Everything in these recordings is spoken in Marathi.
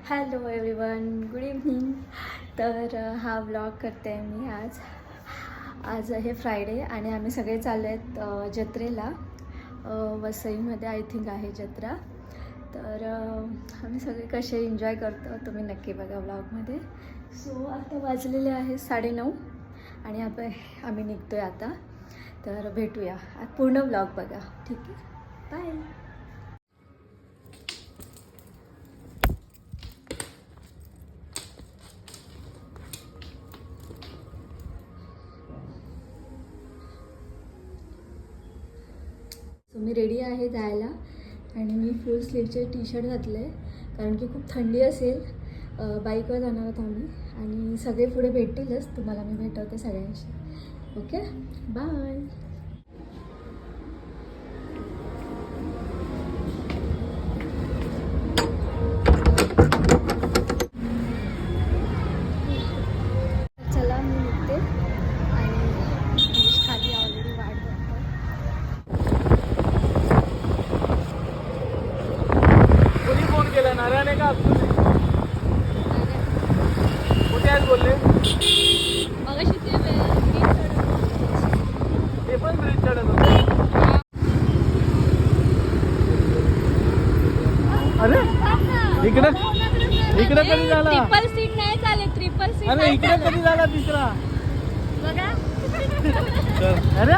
Hello everyone, good evening. तर हा व्लॉग करते आहे मी आज आहे फ्रायडे आणि आम्ही सगळे चाललो आहेत जत्रेला. वसईमध्ये आय थिंक आहे जत्रा. तर आम्ही सगळे कसे एन्जॉय करतो तुम्ही नक्की बघा व्लॉगमध्ये. सो आता वाजलेले आहे 9:30 आणि आम्ही निघतो आहे आता. तर भेटूया, पूर्ण व्लॉग बघा. ठीक आहे, बाय. सो मी रेडी आहे जायला आणि मी फुल स्लीवचे टी शर्ट घातले कारण की खूप थंडी असेल. बाईकवर जाणार आहोत आम्ही आणि सगळे पुढे भेटतीलच, तुम्हाला मी भेटवते सगळ्यांशी. Okay, bye. चला मी निघते आणि खाली ऑलरेडी वाट बघतो. कोणी फोन केला? नारायण का कुठे आहेत बोलले? ते पण ब्रिज चढत होते. अरे इकडे कधी झाला? ट्रिपल सीट नाही चालेल, ट्रिपल सीट. अरे इकडे कधी झाला तिसरा? बघा. अरे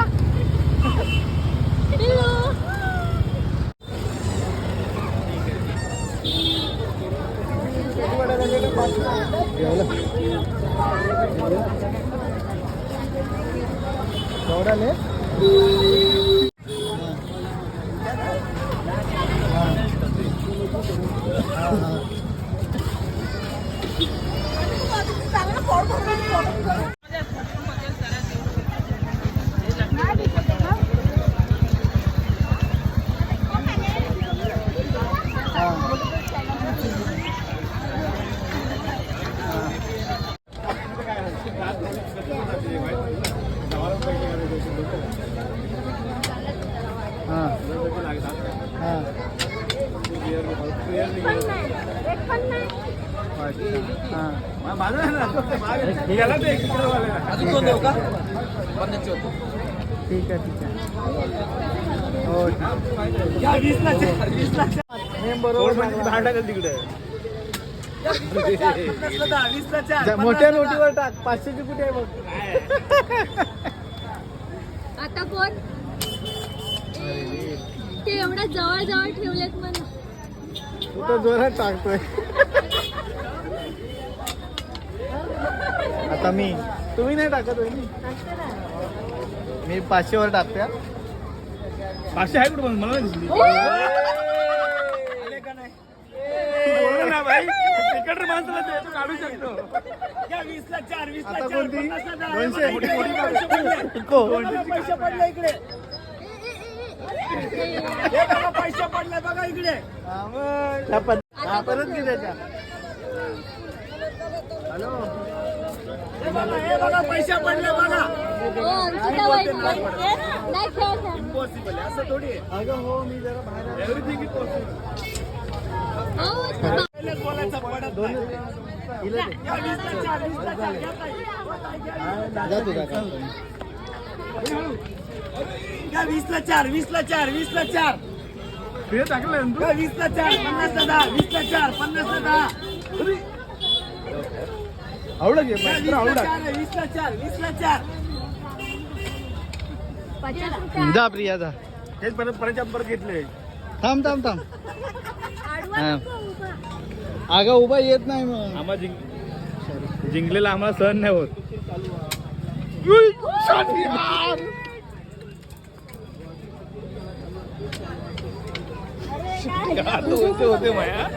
एवढाले ठीक आहे हो. तिकडे मोठ्या नोटीवर टाक. 500ची कुठे आहे बघ. आता कोण ते एवढ्या जवळ जवळ ठेवलेत मला. तू तर जोरात टाकतोय. आता तुम्ही नाही टाकत होय. मी 500 वर टाकते. 500 आहे कुठे मला दिसली. तिकट माणसाला काढू शकतो. 20ला 4, 20ला 4, 200 पैसे पडले इकडे. पैसे पडले बघा इकडे. परत की त्याच्या. हॅलो, हे बघा पैसे पडले बघा. इम्पॉसिबल असं थोडी आहे. अगं हो, मी जरा बाहेर. Everything is possible. बोलायचा पडत नाही. 20ला 4, 20ला 4, 20ला 4. हे टाकलं 20ला 4, 50ला 10, 20ला 4, 50ला 10. आवडा घे, 20ला 4, 20ला 4. जा प्रिया जा. हेच परत घेतले. थांब. आगा उभा येत नाही मग. आम्हाला जिंकलेला आम्हाला सहन नाही होत. होते माया.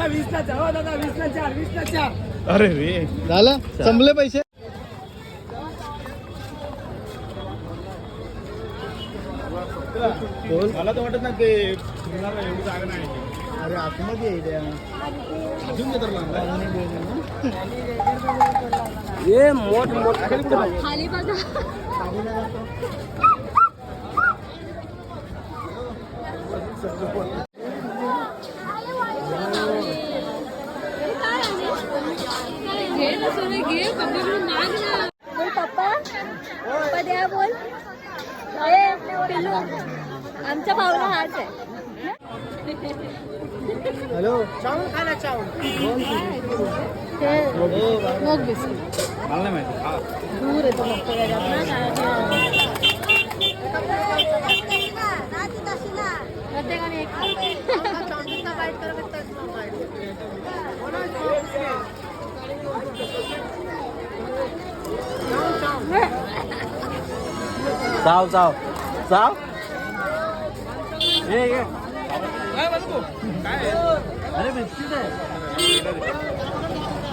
20ला 4 दादा, 20ला 4, 20ला 4. अरे रे, झालं संपले पैसे. मला तर वाटत ना ते एवढी जागा नाही. अरे आतमध्ये अजून ये मोठ खाली बघा. बोल पप्पा पप्पा द्या बोल. पिल्लू आमच्या भावना हाच आहे. हॅलो चावल खायला चावल मग बिस्किट मला नाही माहिती दूर येतो मग प्रत्येकाने एक चाव चाव चाव ये अरे बिस्किट आहे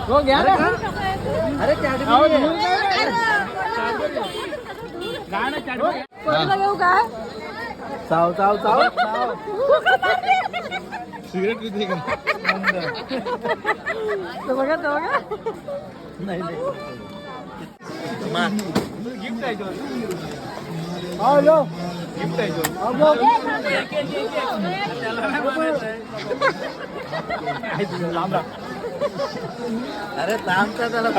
हो घ्या ना. अरे कोणाला घेऊ काय चाव चाव चाव सिगरेट पिते का बघा नाही गिफ्ट आहे हॅलो गिफ्ट आहे अरे लांबचा त्याला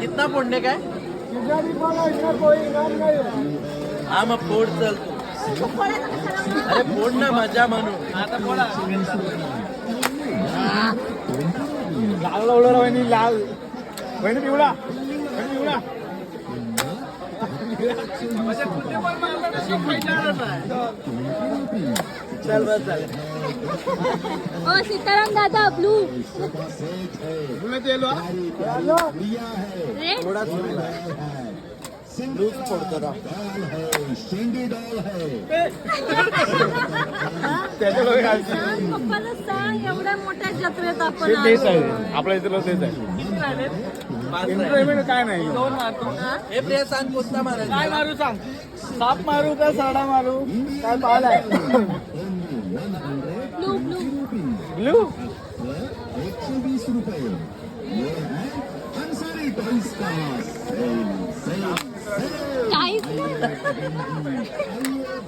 कितना पुण्य काय हा मग फोड चल तू अरे फोड ना मजा म्हणून आता फोडा लाल लावलं वहिनी लाल वहिनी पिवळा पिवळा चल बस चालेल. ओ सीताराम दादा ब्लू थोडा लूज फोडतो ना पप्पाला सांग एवढ्या मोठ्या जत्रेत आपण तेच आहे आपल्या इथलं तेच आहे काय नाही हे प्रिया सांग कोणता मारायचा काय मारू सांग साप मारू का साडा मारू काय पाल आहे ब्लू ब्लू ब्लू 120 रुपये अन्सारी टॉईज का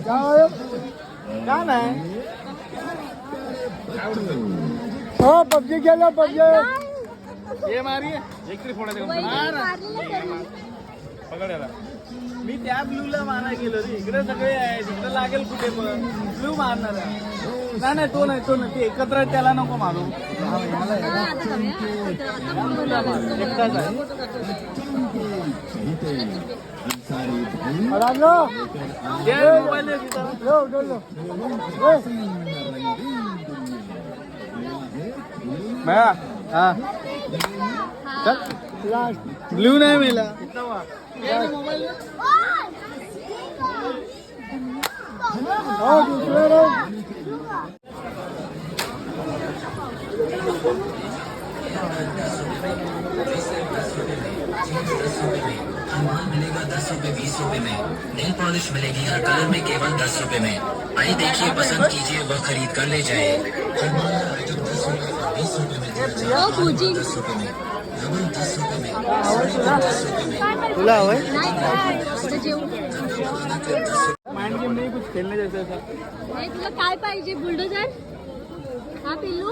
चाळीस का नाही हो पबजी गेलो पबजी ये मारी एक तरी फोडायचं पकड याला मी त्या ब्लूला मारायला गेलो रे इकडे सगळे आहे तिकडे लागेल कुठे पण ब्लू मारणार आहे नाही तो नाही ते एकत्र आहे, त्याला नको मारू एकटाच आहे ब्लू नाही मेला सामान मिलेगा 10 रुपए 20 रुपए में. नेल पॉलिश मिलेगी हर कलर में केवल 10 रुपए में. आइए देखिए पसंद कीजिए व खरीद कर ले जाए. आइटम 10 रुपए 20 रुपए में 10 रुपए में 10 रुपए में तुला हवंय माइंड गेम नाही कुछ खेलने जैसा था. तुला काय पाहिजे बुलडोजर हा पिल्लू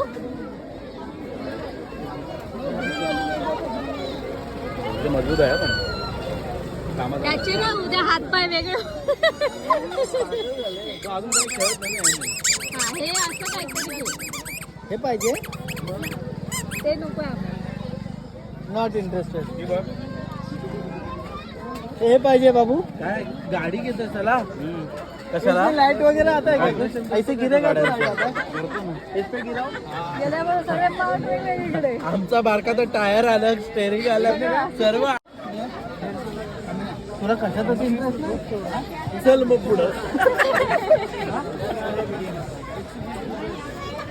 मजबूत आहे पण त्याचे ना उद्या हात पाय वेगळं अजून काही खेळत नाही हे असं काहीतरी घे. हे पाहिजे ते नको आहे नॉट इंटरेस्टेड. हे पाहिजे बाबू काय गाडी घेतो चला कशाला लाइट वगैरे आता ऐसे गिरेगा आमचा बारका तर टायर आलं स्टेरिंग आलं सर्व तुला कशातच इंटरेस्ट नाही चल मग पुढं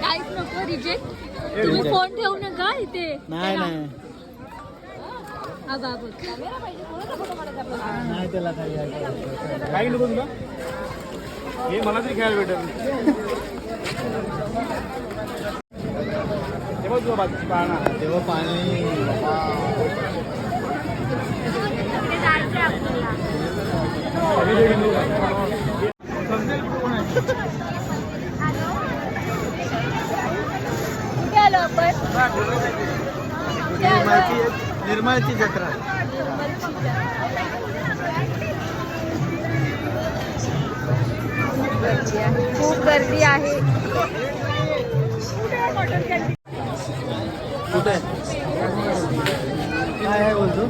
काहीच नको रिजेक्ट तुम्ही फोन ठेवू नका इथे नाही नाही हा बाबा नाही त्याला काही नको तुला हे मला तरी खेळायला भेटेल तेव्हा तुला बाकी पाहणार तेव्हा पाणी कुठे आलो आपण निर्मळची जत्रा. खूप गर्दी आहे. कुठे काय आहे बोलतो?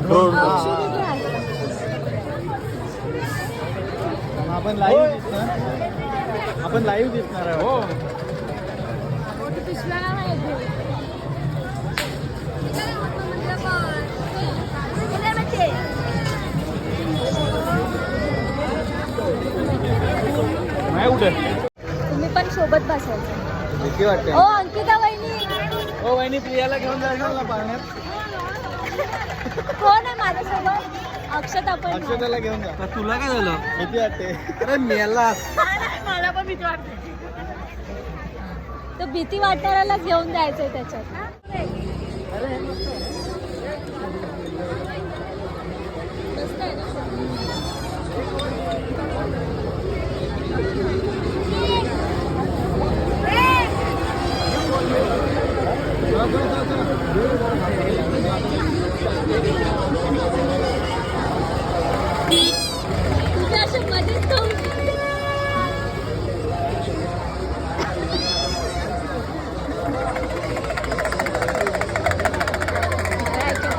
आपण लाईव्ह दिसणार. आपण लाईव्ह दिसणार आहे. हो. नाही कुठे तुम्ही पण सोबत बसायचं. भीती वाटते. ओ अंकिता वहिनी, हो वहिनी, प्रियाला घेऊन जायचं ना पाळण्यात. कोण आहे माझ्यासोबत? अक्षता पण. अक्षताला घेऊन जा. तुला काय झालं? भीती वाटते. अरे मेला. मला पण भीती वाटते. तो भीती वाटणाऱ्याला घेऊन जायचंय त्याच्यात. मस्त आहे ना. तुझ्या अशा मध्येच जाऊन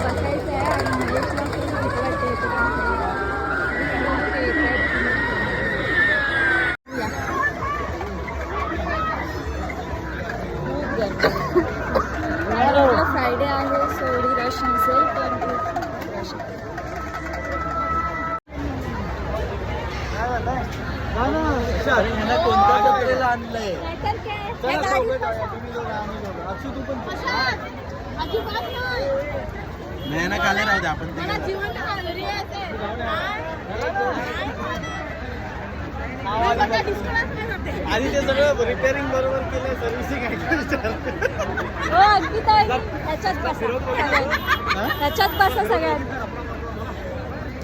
बसायचं आहे आणि मुलींना पण भीती वाटते. फ्रायडे आहे, सोडी रश नसेल पण खूप रश आहे. कोणत्या जत्रेला आणलंय? नाहीतर काय? चला चौघं जाऊया. तुम्ही दोघं, आम्ही दोघं. अक्षू तू पण अजिबात नाही. नाही ना, खाली राहू दे आपण. मला जिवंत कॅलरी आहे. आधी ते सगळं रिपेअरिंग बरोबर केलंय, सर्व्हिसिंग हो अगदी ताई, त्याच्यात बसा. त्याच्यात बसा सगळ्यांना.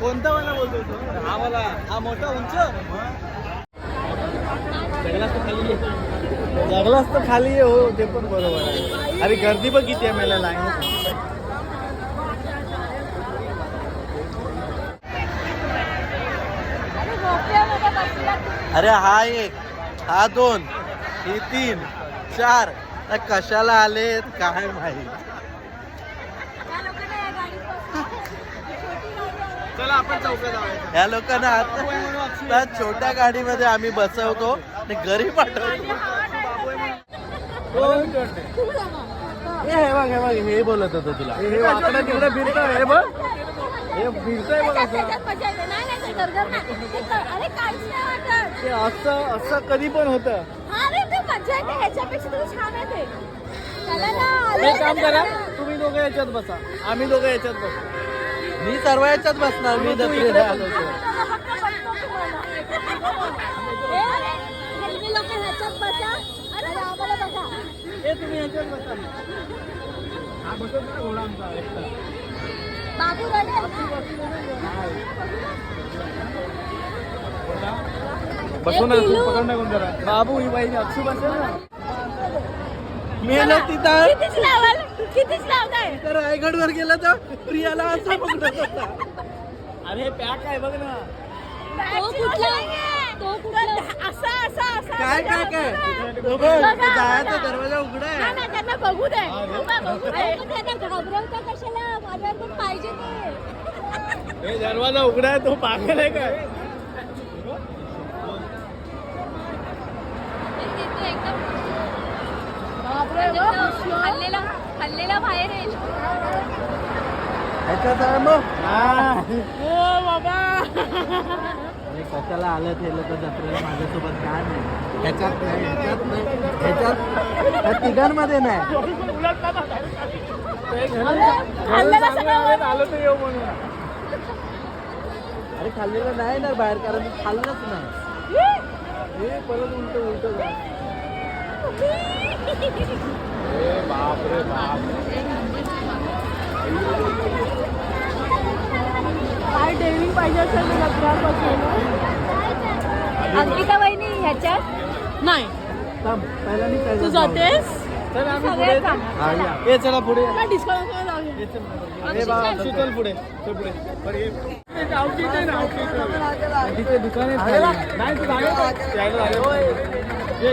कोणता वाला बोलतो तू? हा वाला, हा मोठा उंच. जगलास तर खाली आहे. हो ते पण बरोबर आहे. अरे गर्दी पण किती आहे मला लाईन. अरे झोपल्यामध्ये बसला तुम्ही. अरे हा एक, हा दोन, ही 3, 4. कशाला आलेत काय माहित. त्या लोकांना या गाडीत बसवा. चला आपण चौकात जाऊया. या लोकांना आता छोट्या गाडीमध्ये आम्ही बसवतो आणि घरी पाठवतो. हे बघ, हे बघ, हे बोलत होतो तुला. हे वाकडं तिकडे फिरतोय. हे बघ, हे फिरतोय बघ असं. त्याच्यात मजा येते. नाही नाही, ते गरगर नाही. अरे काहीच नाही वाटत. ते असं कधी पण होतं. अरे ते मजा येते. ह्याच्यापेक्षा तर छान आहे ते. चला ना. एक काम करा, तुम्ही दोघं याच्यात बसा, आम्ही दोघं याच्यात बसू. मी सर्व याच्यात बसणार. मी जत्रेला आलो होतो. तुम्ही लोक ह्याच्यात बसा. अरे आम्हाला बसा. हे तुम्ही याच्यात बसा. हा बसत ना घोडा आमचा एकटा. बाबू रडे. बसू ना, तू पकड ना कोण जरा. बाबू ही बाई अक्षू बसेल ना. मेहनत तिथं. कितीच लावाल? कितीच लावताय? तर रायगडवर गेला तर प्रियाला असं पकडत होता. अरे पॅक आहे बघ ना. तो कुठला? तो कुठला? असा असा असा. काय काय काय तो बघ, तो जायचा दरवाजा उघडा आहे. ना त्यांना बघू दे. बघू दे. त्यांना घाबरवता कशाला? माझ्यावर पण पाहिजे ते. हे दरवाजा उघडा आहे. तो पागल आहे काय? हल्लेला बाहेर येईल. बाबा कशाला आलं ते लोक जत्रेला माझ्यासोबत? काय नाही ह्याच्यात नाही, ह्याच्यात नाही, ह्याच्यात ह्या तिघांमध्ये नाही. आलो तर येऊ म्हणून. अरे खाल्लेलं नाही ना बाहेर, कारण मी खाल्लंच नाही. हे परत उलट बाप रे बाप. काय डेअरिंग पाहिजे असेल तर जत्रापासून. अंकिता वहिनी ह्याच्यात नाही. पहिला तू जातेस? चल आम्ही पुढे. हे चला पुढे. डिस्काउंट लावूया. हे बा अक्षू, चल पुढे चल पुढे बरं, हे गावठी इथे ना, गावठी इथे. तिथे दुकान आहे खाली. नाही तू जागे यायला लागेल. ये.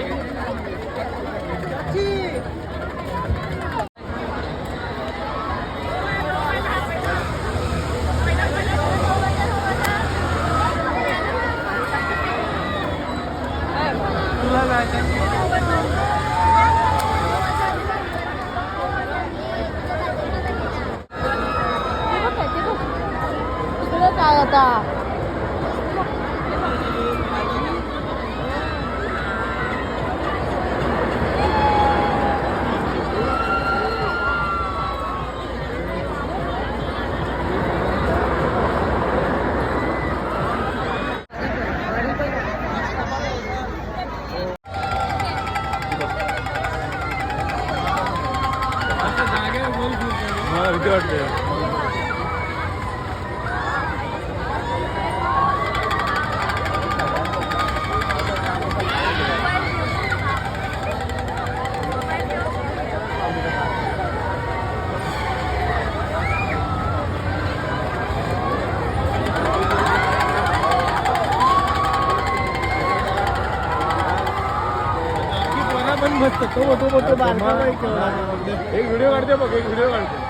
तुला जायचं तिकडे काय आता मला भीती वाटते. पण मस्त तो बारका बाई केवढा. एक व्हिडिओ काढते बघ, एक व्हिडिओ काढते.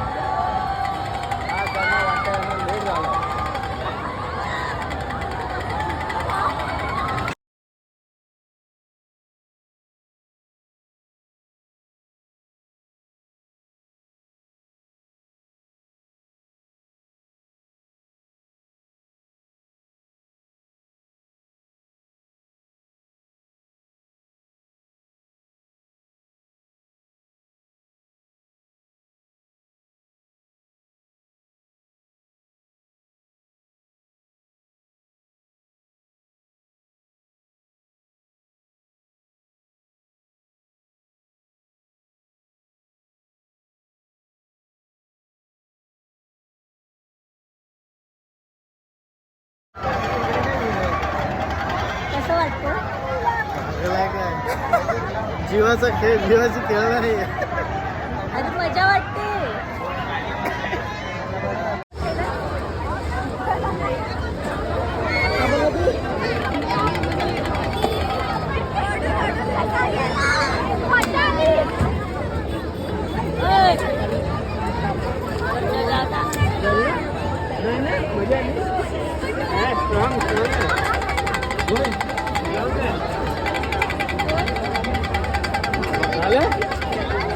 कसं वाटतं जीवाचा खेळ, जीवाची खेळ नाही. आणि मजा वाटते.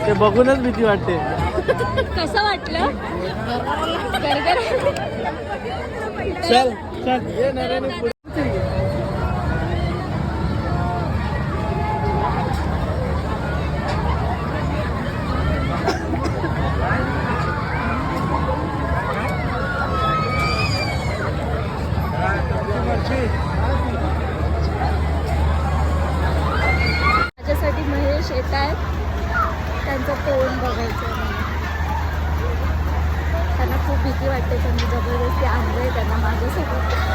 ते बघूनच भीती वाटते. कसं वाटलं गरगर चल चल ये नव्याने पुढे. माझ्यासाठी महेश येत आहेत. त्यांचं तोंड बघायचं आहे. त्यांना खूप भीती वाटते, पण मी जबरदस्ती आणलंय त्यांना माझ्यासाठी.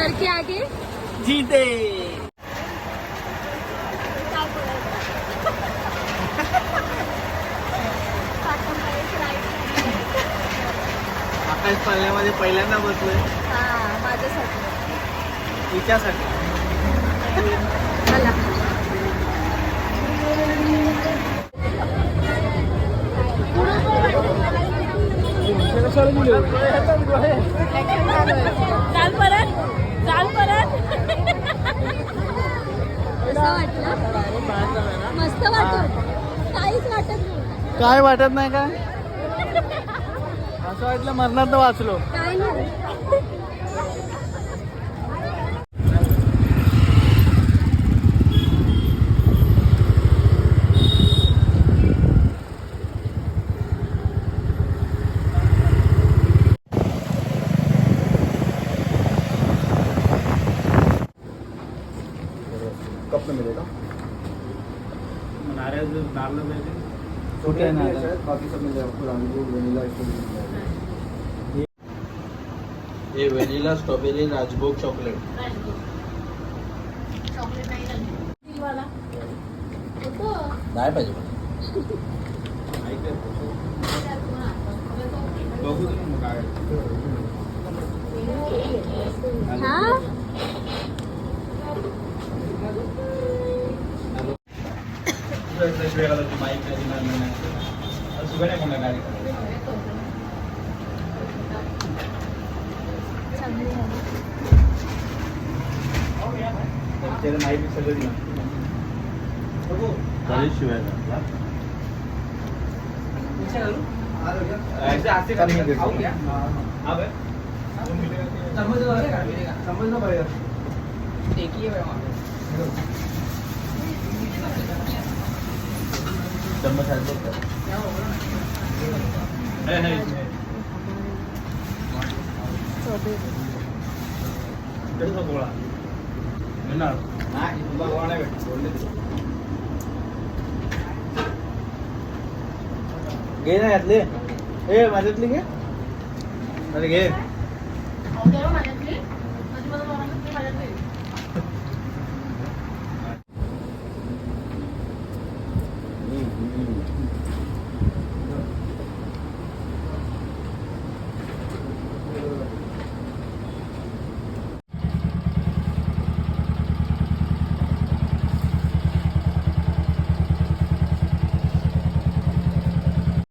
घर के आगे जीते. आकाश पाळण्यामध्ये पहिल्यांदा बसलोय हा माझ्यासाठी तिच्यासाठी. मला चाल परत कसं वाटलं मस्त वाटत काहीच वाटत नाही काय वाटत नाही का असं वाटलं मरणात वाचलो. काय नाही कप में मिलेगा नारळ नारळ पाहिजे. छोटे हैं शायद, बाकी सब मिल जाएगा आपको. रानीपुर वेनिला इसको मिल जाएगा. हे व्हॅनिला स्ट्रॉबेरी राजभोग चॉकलेट. नाही पाहिजे बघू काय हा माईक सुगण्या कोणा गाडी त्याला माहिती सगळं दिलं बरेच शिवाय समजलं पाहिजे. चम्मच घे ना यातले. ए माझ्यातली घे. अरे घे.